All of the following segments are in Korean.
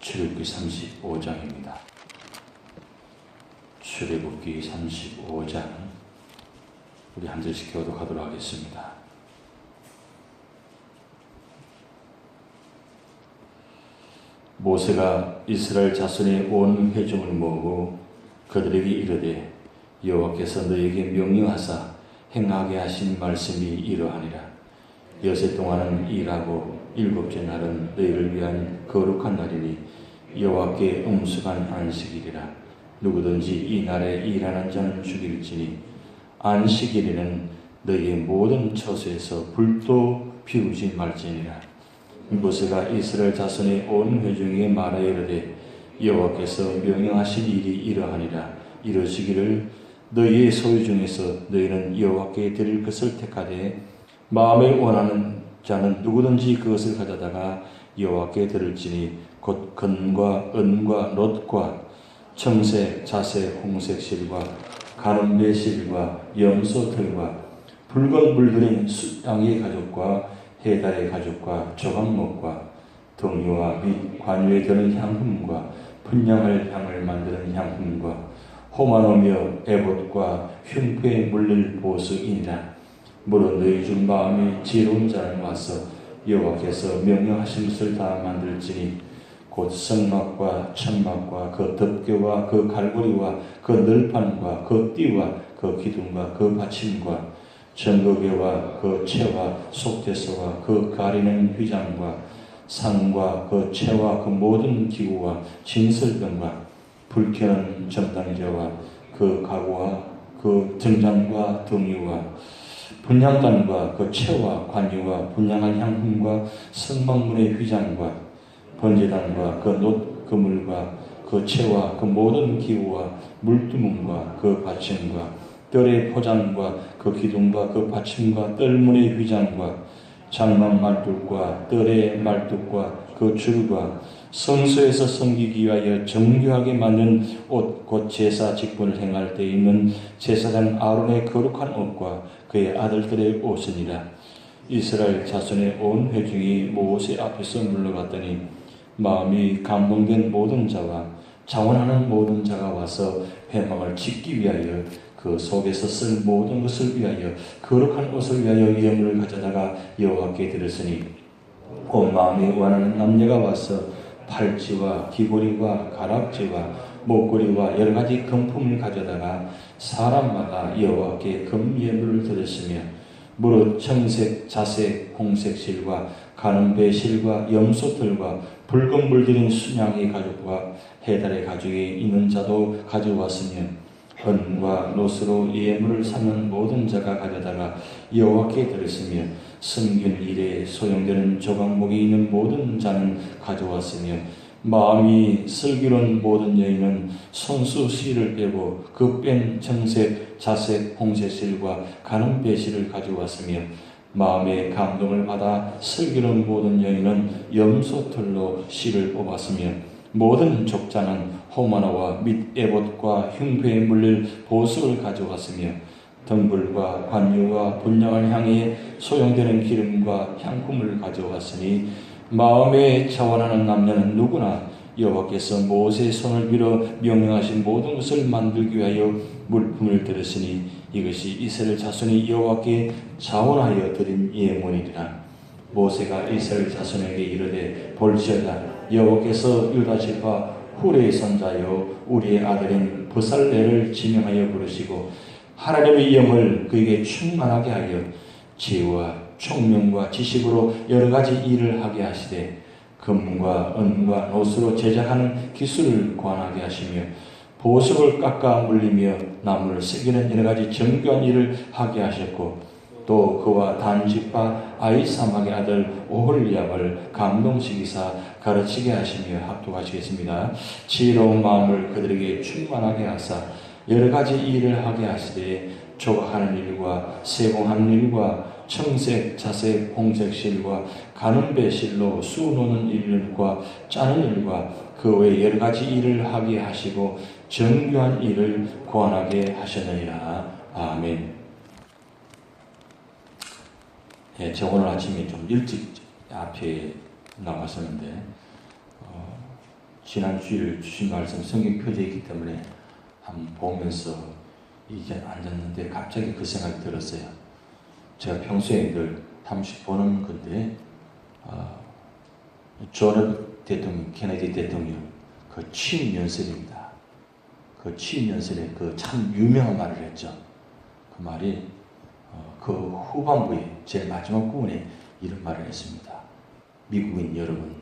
출애굽기 35장입니다. 출애굽기 35장 우리 한 절씩 교독하도록 하겠습니다. 모세가 이스라엘 자손의 온 회중을 모으고 그들에게 이르되 여호와께서 너에게 명령하사 행하게 하신 말씀이 이러하니라. 여세 동안은 일하고 일곱째 날은 너희를 위한 거룩한 날이니 여호와께 음수한 안식일이라. 누구든지 이 날에 일하는 자는 죽일지니 안식일에는 너희의 모든 처소에서 불도 피우지 말지니라. 모세가 이스라엘 자손의 온 회중에게 말하여 이르되 여호와께서 명령하신 일이 이러하니라. 이러시기를 너희의 소유 중에서 너희는 여호와께 드릴 것을 택하되 마음에 원하는 자는 누구든지 그것을 가져다가 여호와께 드릴지니 곧 금과 은과 놋과 청색, 자색, 홍색 실과 가늠배 실과 염소털과 붉은 물들인 양의 가죽과 해달의 가죽과 조각목과 등유와 및 관유에 드는 향품과 분향할 향을 만드는 향품과 호마노며 에봇과 흉패에 물릴 보수이니라. 무릇 너희 중 마음이 지혜로운 자는 와서 여호와께서 명령하신 것을 다 만들지니 곧 성막과 천막과 그 덮개와 그 갈고리와 그 널판과 그 띠와 그 기둥과 그 받침과 정거개와 그 채와 속죄소와 그 가리는 휘장과 상과 그 채와 그 모든 기구와 진설병과 불켜는 전당제와 그 가구와 그 등잔과 등유와 분향단과 그 채와 관유와 분향한 향품과 성막문의 휘장과 번제단과 그 놋 그물과 그 채와 그 모든 기구와 물두멍과 그 받침과 뜰의 포장과 그 기둥과 그 받침과 뜰문의 휘장과 장막 말뚝과 뜰의 말뚝과 그 줄과 성소에서 섬기기 위하여 정교하게 만든 옷 곧 제사 직분을 행할 때 입는 제사장 아론의 거룩한 옷과 그의 아들들의 옷이니라. 이스라엘 자손의 온 회중이 모세 앞에서 물러갔더니 마음이 감동된 모든 자와 자원하는 모든 자가 와서 회막을 짓기 위하여 그 속에서 쓸 모든 것을 위하여 거룩한 옷을 위하여 예물을 가져다가 여호와께 드렸으니 온 마음이 원하는 남녀가 와서 팔찌와 귀고리와 가락지와 목걸이와 여러 가지 금품을 가져다가 사람마다 여호와께 금예물을 드렸으며 무릇 청색, 자색, 홍색 실과 가늠배 실과 염소털과 붉은 물들인 순양의 가죽과 해달의 가죽이 있는 자도 가져왔으며 은과 놋으로 예물을 삼는 모든 자가 가져다가 여호와께 드렸으며 섬긴 일에 소용되는 조각목이 있는 모든 자는 가져왔으며 마음이 슬기로운 모든 여인은 손수 실을 빼고 그 뺀 청색, 자색, 홍색 실과 가늠배 실을 가져왔으며 마음의 감동을 받아 슬기로운 모든 여인은 염소털로 실을 뽑았으며 모든 족장은 호마노와 및 에봇과 흉배에 물릴 보석을 가져왔으며 등불과 관유와 분향을 향해 소용되는 기름과 향품을 가져왔으니 마음에 자원하는 남녀는 누구나 여호와께서 모세의 손을 빌어 명령하신 모든 것을 만들기 위하여 물품을 드렸으니 이것이 이스라엘 자손이 여호와께 자원하여 드린 예물이니라. 모세가 이스라엘 자손에게 이르되 볼지어다 여호와께서 유다 지파 훌의 손자여 우리의 아들인 브살레를 지명하여 부르시고 하나님의 영을 그에게 충만하게 하여 지혜와 총명과 지식으로 여러 가지 일을 하게 하시되 금과 은과 놋으로 제작하는 기술을 관하게 하시며 보석을 깎아 물리며 나무를 새기는 여러 가지 정교한 일을 하게 하셨고 또 그와 단지파 아이사막의 아들 오홀리압을 감동시키사 가르치게 하시며 합독하시겠습니다. 지혜로운 마음을 그들에게 충만하게 하사 여러 가지 일을 하게 하시되 조각하는 일과 세공하는 일과 청색, 자색, 홍색 실과 가늠배 실로 수 노는 일과 짜는 일과 그 외 여러 가지 일을 하게 하시고 정교한 일을 고안하게 하셨느니라. 아멘. 예, 저 오늘 아침에 좀 일찍 앞에 나왔었는데 지난 주일 주신 말씀 성경 표제에 있기 때문에 한번 보면서 이제 앉았는데 갑자기 그 생각이 들었어요. 제가 평소에 늘 한 번씩 보는 건데 존 대통령, 케네디 대통령 그 취임 연설입니다. 그 취임 연설에 그 참 유명한 말을 했죠. 그 말이 그 후반부에 제일 마지막 부분에 이런 말을 했습니다. 미국인 여러분,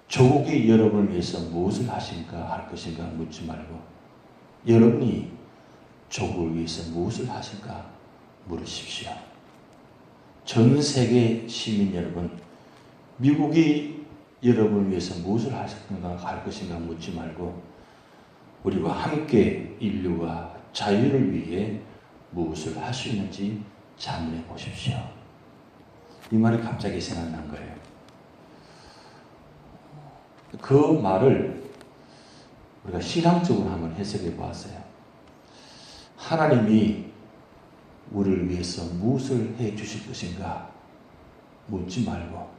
조국이 여러분을 위해서 무엇을 하신가 할 것인가 묻지 말고 여러분이 조국을 위해서 무엇을 하실까 물으십시오. 전 세계 시민 여러분, 미국이 여러분을 위해서 무엇을 하실까 할 것인가 묻지 말고 우리와 함께 인류와 자유를 위해 무엇을 할 수 있는지 자문해 보십시오. 이 말이 갑자기 생각난 거예요. 그 말을 우리가 신앙적으로 한번 해석해 보았어요. 하나님이 우리를 위해서 무엇을 해 주실 것인가 묻지 말고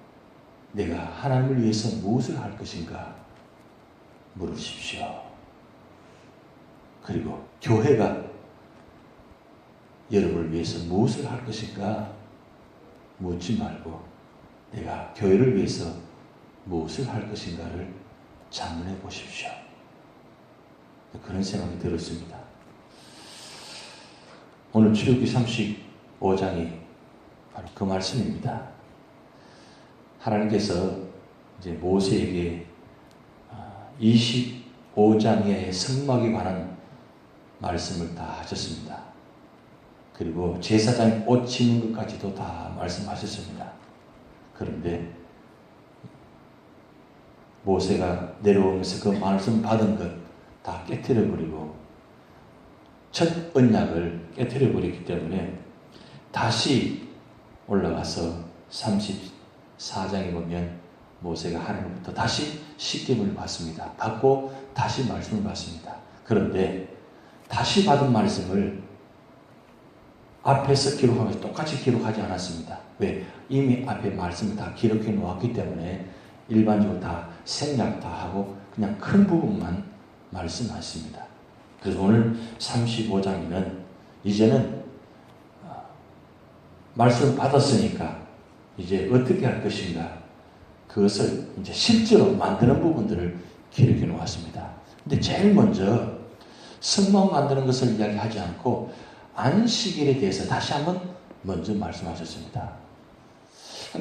내가 하나님을 위해서 무엇을 할 것인가 물으십시오. 그리고 교회가 여러분을 위해서 무엇을 할 것인가 묻지 말고 내가 교회를 위해서 무엇을 할 것인가를 자문해 보십시오. 그런 생각이 들었습니다. 오늘 출애굽기 35장이 바로 그 말씀입니다. 하나님께서 이제 모세에게 25장의 성막에 관한 말씀을 다 하셨습니다. 그리고 제사장이 옷 치는 것까지도 다 말씀하셨습니다. 그런데 모세가 내려오면서 그 말씀 받은 것 다 깨트려버리고 첫 언약을 깨트려버렸기 때문에 다시 올라가서 34장에 보면 모세가 하나님부터 다시 십계명을 받습니다. 받고 다시 말씀을 받습니다. 그런데 다시 받은 말씀을 앞에서 기록하면서 똑같이 기록하지 않았습니다. 왜? 이미 앞에 말씀을 다 기록해 놓았기 때문에 일반적으로 다 생략 다 하고 그냥 큰 부분만 말씀하십니다. 그래서 오늘 35장에는 이제는 말씀 받았으니까 이제 어떻게 할 것인가 그것을 이제 실제로 만드는 부분들을 기록해 놓았습니다. 근데 제일 먼저 성막 만드는 것을 이야기하지 않고 안식일에 대해서 다시 한번 먼저 말씀하셨습니다.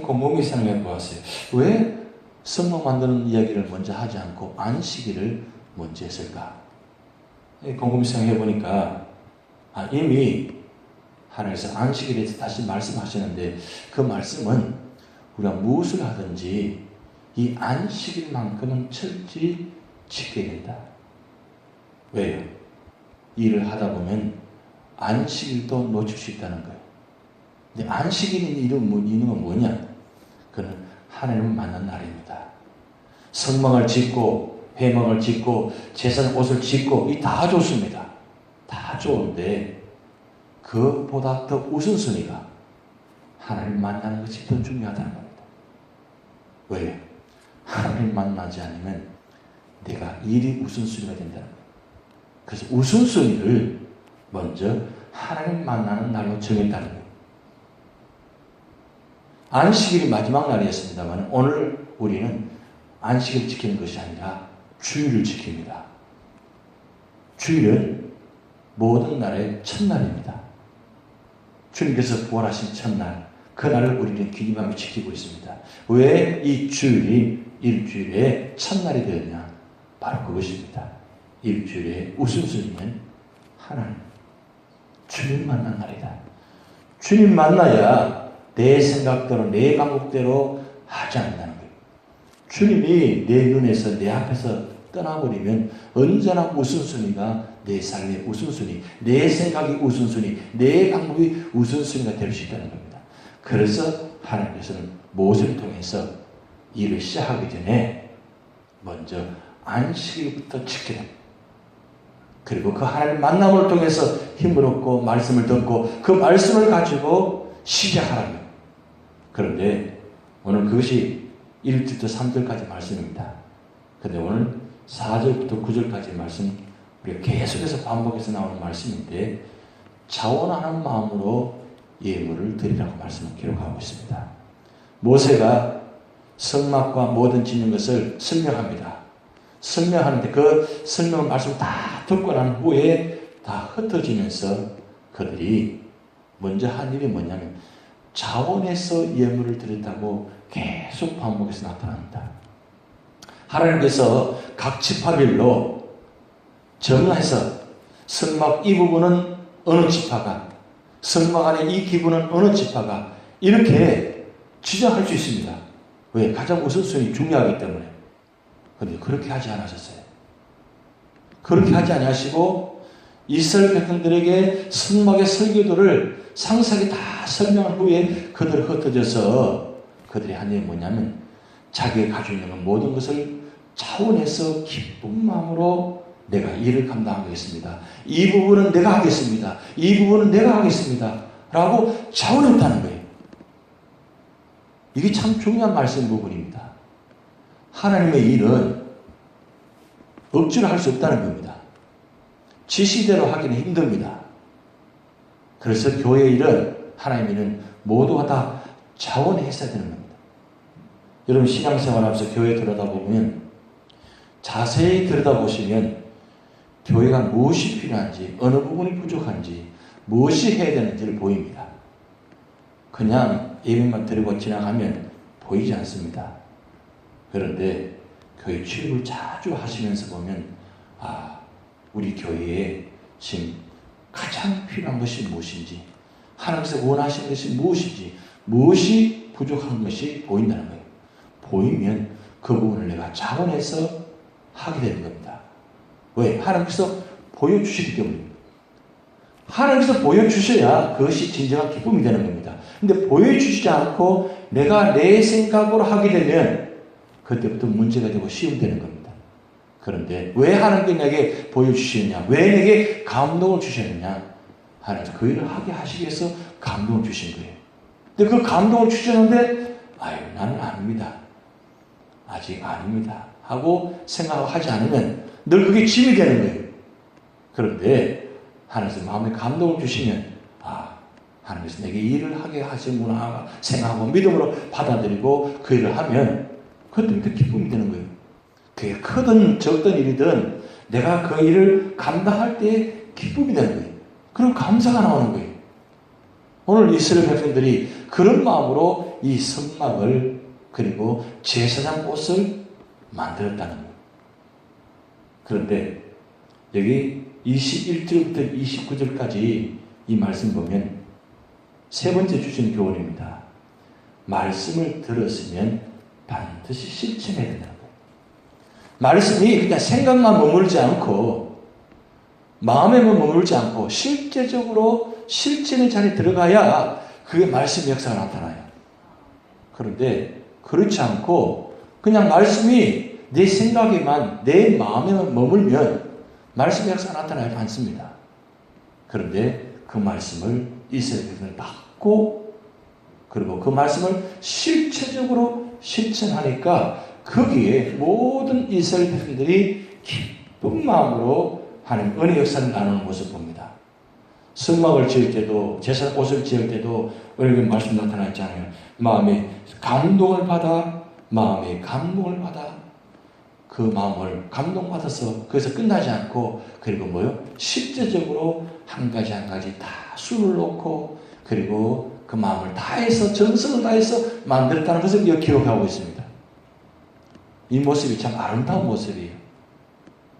곰곰이 생각해 보았어요. 왜 성막 만드는 이야기를 먼저 하지 않고 안식일을 먼저 했을까? 곰곰이 생각해 보니까 이미 하나님께서 안식일에 대해서 다시 말씀하시는데 그 말씀은 우리가 무엇을 하든지 이 안식일만큼은 철저히 지켜야 된다. 왜요? 일을 하다 보면 안식일도 놓칠 수 있다는 거예요. 근데 안식일인 이유는 뭐냐? 그는 하나님을 만난 날입니다. 성막을 짓고 회막을 짓고 제사장 옷을 짓고 이 다 좋습니다. 다 좋은데 그보다 더 우선순위가 하나님 만나는 것이 더 중요하다는 겁니다. 왜? 하나님 만나지 않으면 내가 일이 우선순위가 된다는 거예요. 그래서 우선순위를 먼저 하나님 만나는 날로 정했다는 거예요. 안식일이 마지막 날이었습니다만 오늘 우리는 안식일을 지키는 것이 아니라 주일을 지킵니다. 주일은 모든 날의 첫날입니다. 주님께서 부활하신 첫날, 그날을 우리는 기념하며 지키고 있습니다. 왜 이 주일이 일주일의 첫날이 되었냐? 바로 그것입니다. 일주일의 우선순위는 하나님, 주님 만난 날이다. 주님 만나야 내 생각대로 내 감각대로 하지 않는다는 거예요. 주님이 내 눈에서 내 앞에서 떠나버리면 언제나 우선순위가 내 삶의 우선순위, 내 생각이 우선순위, 내 방법이 우선순위가 될 수 있다는 겁니다. 그래서 하나님께서는 모세를 통해서 일을 시작하기 전에 먼저 안식일부터 지켜야 됩니다. 그리고 그 하나님 만남을 통해서 힘을 얻고 말씀을 듣고 그 말씀을 가지고 시작하라고요. 그런데 오늘 그것이 1절부터 3절까지 말씀입니다. 근데 오늘 4절부터 9절까지 말씀, 우리가 계속해서 반복해서 나오는 말씀인데, 자원하는 마음으로 예물을 드리라고 말씀을 기록하고 있습니다. 모세가 성막과 모든 짓는 것을 설명합니다. 설명하는데 그 설명 말씀 다 듣고 난 후에 다 흩어지면서 그들이 먼저 한 일이 뭐냐면 자원해서 예물을 드렸다고 계속 반복해서 나타납니다. 하나님께서 각 지파별로 정해서 성막 이 부분은 어느 지파가, 성막 안에 이 기부는 어느 지파가, 이렇게 지정할 수 있습니다. 왜? 가장 우선순위 중요하기 때문에. 그런데 그렇게 하지 않으셨어요. 그렇게 하지 않으시고 이스라엘 백성들에게 성막의 설교도를 상세하게 다 설명한 후에 그들을 흩어져서 그들이 한 일이 뭐냐면 자기가 가지고 있는 모든 것을 차원해서 기쁜 마음으로 내가 일을 감당하겠습니다. 이 부분은 내가 하겠습니다. 이 부분은 내가 하겠습니다. 라고 차원했다는 거예요. 이게 참 중요한 말씀 부분입니다. 하나님의 일은 억지로 할 수 없다는 겁니다. 지시대로 하기는 힘듭니다. 그래서 교회 일은, 하나님의 일은 모두가 다 자원했어야 되는 겁니다. 여러분 신앙생활하면서 교회 들여다보면, 자세히 들여다보시면 교회가 무엇이 필요한지, 어느 부분이 부족한지, 무엇이 해야 되는지를 보입니다. 그냥 예배만 드리고 지나가면 보이지 않습니다. 그런데 교회 출입을 자주 하시면서 보면, 우리 교회에 지금 가장 필요한 것이 무엇인지, 하나님께서 원하시는 것이 무엇인지, 무엇이 부족한 것이 보인다는 거예요. 보이면 그 부분을 내가 자원해서 하게 되는 겁니다. 왜? 하나님께서 보여주시기 때문입니다. 하나님께서 보여주셔야 그것이 진정한 기쁨이 되는 겁니다. 근데 보여주시지 않고 내가 내 생각으로 하게 되면 그때부터 문제가 되고 시험되는 겁니다. 그런데 왜 하나님께 내게 보여주시느냐? 왜 내게 감동을 주셨느냐? 하나님께서 그 일을 하게 하시기 위해서 감동을 주신 거예요. 근데 그 감동을 주셨는데 나는 아닙니다. 아직 아닙니다. 하고 생각하지 않으면 늘 그게 짐이 되는 거예요. 그런데 하나님께서 마음에 감동을 주시면 하나님께서 내게 일을 하게 하시는구나 생각하고 믿음으로 받아들이고 그 일을 하면 그때부터 기쁨이 되는 거예요. 그게 크든 적든 일이든 내가 그 일을 감당할 때 기쁨이 되는 거예요. 그럼 감사가 나오는 거예요. 오늘 이스라엘 백성들이 그런 마음으로 이 성막을 그리고 제사장 옷을 만들었다는 거예요. 그런데 여기 21절부터 29절까지 이 말씀 보면 세 번째 주신 교훈입니다. 말씀을 들었으면 반드시 실천해야 된다는 거예요. 말씀이 그냥 생각만 머물지 않고 마음에만 머물지 않고 실제적으로 실천의 자리에 들어가야 그게 말씀의 역사가 나타나요. 그런데 그렇지 않고 그냥 말씀이 내 생각에만 내 마음에만 머물면 말씀의 역사가 나타나지 않습니다. 그런데 그 말씀을 이스라엘 백성을 받고 그리고 그 말씀을 실체적으로 실천하니까 거기에 모든 이스라엘 백성들이 기쁜 마음으로 하나님 은혜 역사를 나누는 모습을 봅니다. 성막을 지을 때도 제사 옷을 지을 때도 오늘 말씀 나타났잖아요. 마음에 감동을 받아 그 마음을 감동받아서 거기서 끝나지 않고 그리고 실제적으로 한 가지 다 수를 놓고 그리고 그 마음을 다해서 정성을 다해서 만들었다는 것을 기록하고 있습니다. 이 모습이 참 아름다운 모습이에요.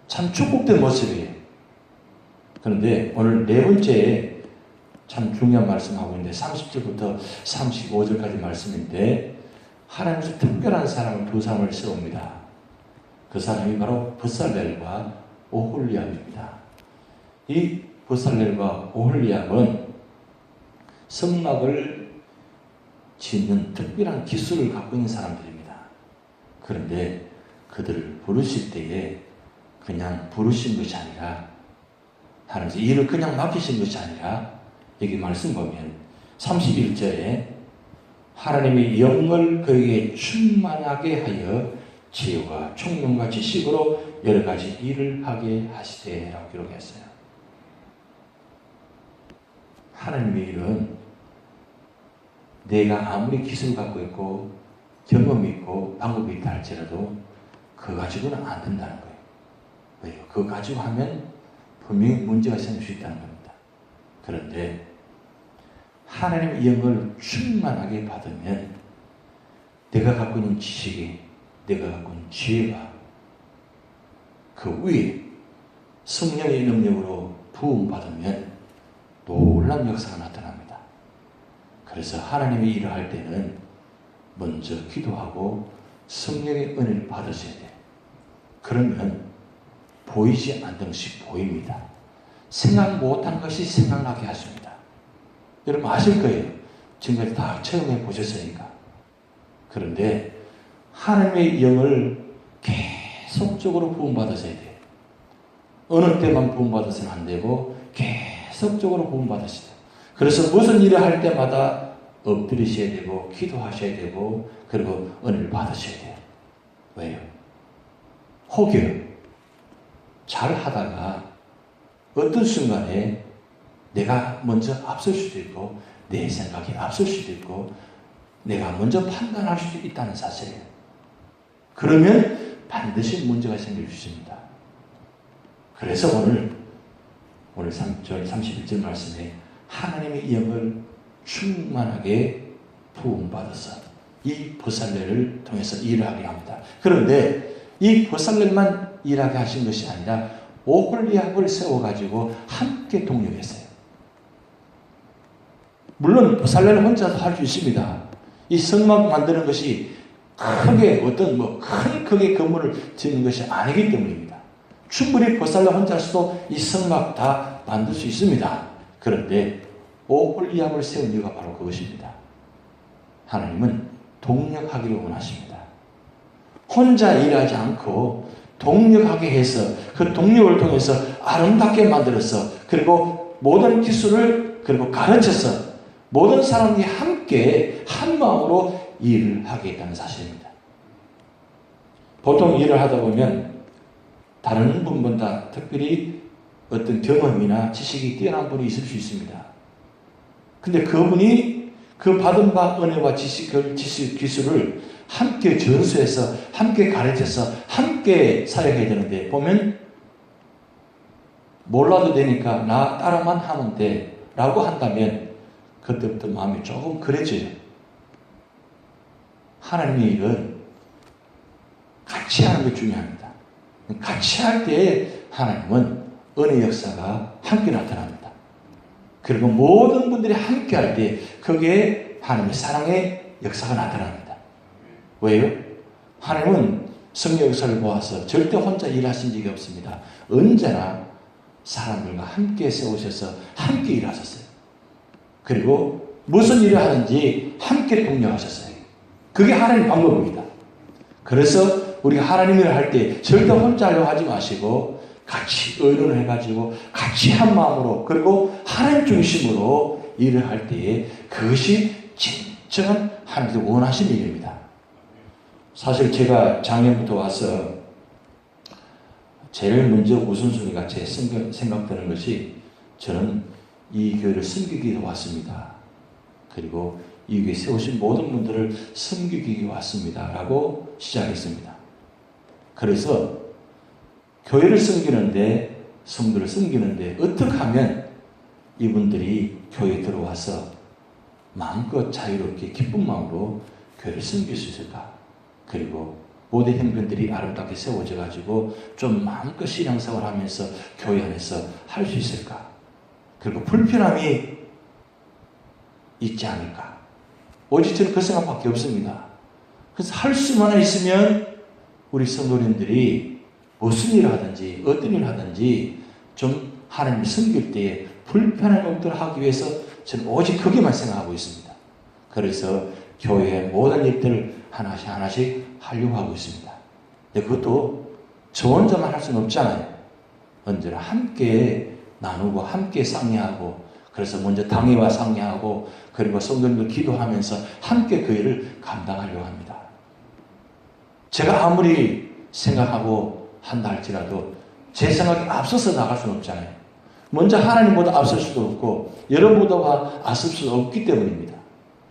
참 축복된 모습이에요. 그런데 오늘 네 번째 참 중요한 말씀하고 있는데 30절부터 35절까지 말씀인데 하나님께서 특별한 사람을 두 사람을 세웁니다. 그 사람이 바로 브살렐과 오홀리압입니다. 이 브살렐과 오홀리압은 성막을 짓는 특별한 기술을 갖고 있는 사람들입니다. 그런데 그들을 부르실 때에 그냥 부르신 것이 아니라 하나님께서 일을 그냥 맡기신 것이 아니라 여기 말씀 보면 31절에 하나님의 영을 그에게 충만하게 하여 지혜와 총명과 지식으로 여러 가지 일을 하게 하시되라고 기록했어요. 하나님의 일은 내가 아무리 기술을 갖고 있고 경험이 있고 방법이 있다 할지라도 그거 가지고는 안 된다는 거예요. 왜요? 그거 가지고 하면 분명히 문제가 생길 수 있다는 겁니다. 그런데 하나님의 영을 충만하게 받으면 내가 갖고 있는 지식이, 내가 갖고 있는 지혜가 그 위에 성령의 능력으로 부음받으면 놀라운 역사가 나타납니다. 그래서 하나님의 일을 할 때는 먼저 기도하고 성령의 은혜를 받으셔야 돼요. 그러면 보이지 않는 것이 보입니다. 생각 못한 것이 생각나게 하십니다. 여러분 아실 거예요. 지금까지 다 체험해 보셨으니까. 그런데 하나님의 영을 계속적으로 부음받으셔야 돼요. 어느 때만 부음받으서는 안 되고 계속적으로 부음받으셔야 돼요. 그래서 무슨 일을 할 때마다 엎드리셔야 되고 기도하셔야 되고 그리고 은혜를 받으셔야 돼요. 왜요? 혹여 잘 하다가 어떤 순간에 내가 먼저 앞설 수도 있고 내 생각이 앞설 수도 있고 내가 먼저 판단할 수도 있다는 사실이에요. 그러면 반드시 문제가 생길 수 있습니다. 그래서 오늘 3절 31절 말씀에 하나님의 영을 충만하게 부음받아서 이 보살레를 통해서 일을 하게 합니다. 그런데 이 보살레만 일하게 하신 것이 아니라 오홀리압을 세워가지고 함께 동력했어요. 물론 보살레는 혼자서 할 수 있습니다. 이 성막 만드는 것이 크게 어떤 큰 크게 건물을 짓는 것이 아니기 때문입니다. 충분히 보살레 혼자서도 이 성막 다 만들 수 있습니다. 그런데 오홀리압을 세운 이유가 바로 그것입니다. 하나님은 동력하기를 원하십니다. 혼자 일하지 않고 동력하게 해서 그 동력을 통해서 아름답게 만들어서 그리고 모든 기술을 그리고 가르쳐서 모든 사람이 함께 한 마음으로 일을 하겠다는 사실입니다. 보통 일을 하다 보면 다른 분보다 특별히 어떤 경험이나 지식이 뛰어난 분이 있을 수 있습니다. 근데 그분이 그 받은 바 은혜와 기술을 함께 전수해서 함께 가르쳐서 함께 사역해야 되는데 보면 몰라도 되니까 나 따라만 하면 돼 라고 한다면 그때부터 마음이 조금 그래져요. 하나님의 일은 같이 하는 게 중요합니다. 같이 할 때 하나님은 은혜 역사가 함께 나타납니다. 그리고 모든 분들이 함께 할 때 거기에 하나님의 사랑의 역사가 나타납니다. 왜요? 하나님은 성령 역사를 보아서 절대 혼자 일하신 적이 없습니다. 언제나 사람들과 함께 세우셔서 함께 일하셨어요. 그리고 무슨 일을 하는지 함께 동력하셨어요. 그게 하나님 방법입니다. 그래서 우리가 하나님 일을 할 때 절대 혼자 하려고 하지 마시고 같이 의논을 해가지고 같이 한 마음으로 그리고 하나님 중심으로 일을 할 때에 그것이 진정한 하나님께서 원하신 일입니다. 사실 제가 작년부터 와서 제일 먼저 우선순위가 제 생각되는 것이 저는 이 교회를 섬기기 위해 왔습니다. 그리고 이 교회에 세우신 모든 분들을 섬기기 위해 왔습니다. 라고 시작했습니다. 그래서 교회를 섬기는데 성도를 섬기는데 어떻게 하면 이분들이 교회에 들어와서 마음껏 자유롭게 기쁜 마음으로 교회를 섬길 수 있을까? 그리고 모든 형편들이 아름답게 세워져 가지고 좀 마음껏 신앙생활을 하면서 교회 안에서 할 수 있을까? 그리고 불편함이 있지 않을까? 오직 저는 그 생각밖에 없습니다. 그래서 할 수만 있으면 우리 성도님들이 무슨 일을 하든지 어떤 일을 하든지 좀 하나님을 섬길 때에 불편한 것들을 하기 위해서 저는 오직 거기만 생각하고 있습니다. 그래서 교회의 모든 일들을 하나씩 하려고 하고 있습니다. 근데 그것도 저 혼자만 할 수는 없잖아요. 언제나 함께 나누고 함께 상의하고 그래서 먼저 당회와 상의하고 그리고 성도님들 기도하면서 함께 그 일을 감당하려고 합니다. 제가 아무리 생각하고 한다 할지라도 제 생각에 앞서서 나갈 수는 없잖아요. 먼저 하나님보다 앞설 수도 없고 여러분보다 앞설 수 없기 때문입니다.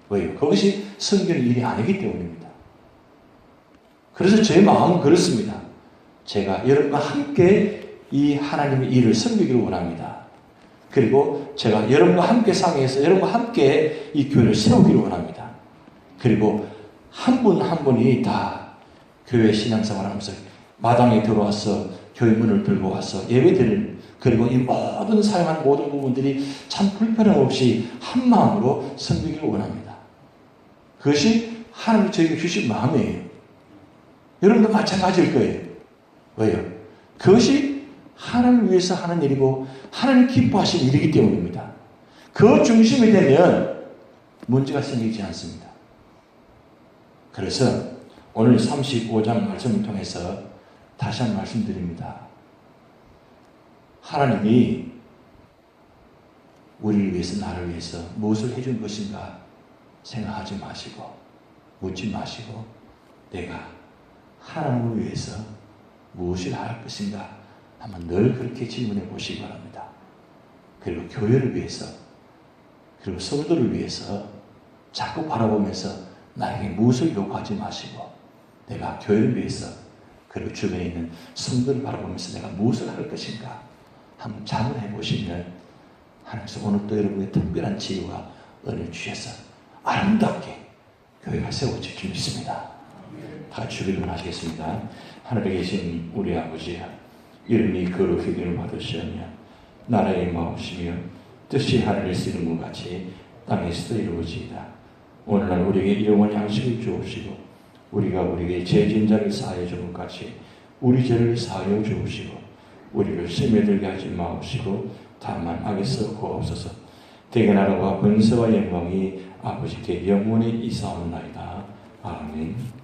왜요? 그것이 성경의 일이 아니기 때문입니다. 그래서 제 마음은 그렇습니다. 제가 여러분과 함께 이 하나님의 일을 섬기기를 원합니다. 그리고 제가 여러분과 함께 상의해서 여러분과 함께 이 교회를 세우기를 원합니다. 그리고 한 분 한 분이 다 교회 신앙생활을 하면서 마당에 들어와서 교회 문을 들고 와서 예배드리는, 그리고 이 모든 사용한 모든 부분들이 참 불편함 없이 한 마음으로 섬기기를 원합니다. 그것이 하나님 저에게 주신 마음이에요. 여러분도 마찬가지일 거예요. 왜요? 그것이 하나님을 위해서 하는 일이고 하나님 기뻐하시는 일이기 때문입니다. 그 중심이 되면 문제가 생기지 않습니다. 그래서 오늘 35장 말씀을 통해서 다시 한번 말씀드립니다. 하나님이 우리를 위해서, 나를 위해서 무엇을 해준 것인가 생각하지 마시고 묻지 마시고 내가 하나님을 위해서 무엇을 할 것인가 한번 늘 그렇게 질문해 보시기 바랍니다. 그리고 교회를 위해서, 그리고 성도를 위해서 자꾸 바라보면서 나에게 무엇을 요구하지 마시고 내가 교회를 위해서, 그리고 주변에 있는 성도를 바라보면서 내가 무엇을 할 것인가 한번 자문해 보시면 하나님께서 오늘 또 여러분의 특별한 지혜와 은혜를 주셔서 아름답게 교회가 세워질 줄 믿습니다. 다 같이 주기를 원하시겠습니다. 하늘에 계신 우리 아버지, 이름이 거룩하기를 받으시오며 나라의 마옵시며 뜻이 하늘에서 이룬 것 같이 땅에서도 이루어지이다. 오늘날 우리에게 영원한 양식을 주옵시고 우리가 우리에게 죄진 자를 사하여 준 것 같이 우리 죄를 사하여 주옵시고 우리를 시험에 들게 하지 마옵시고 다만 악에서 구하옵소서. 대개 나라와 권세와 영광이 아버지께 영원히 이사옵나이다. 아멘.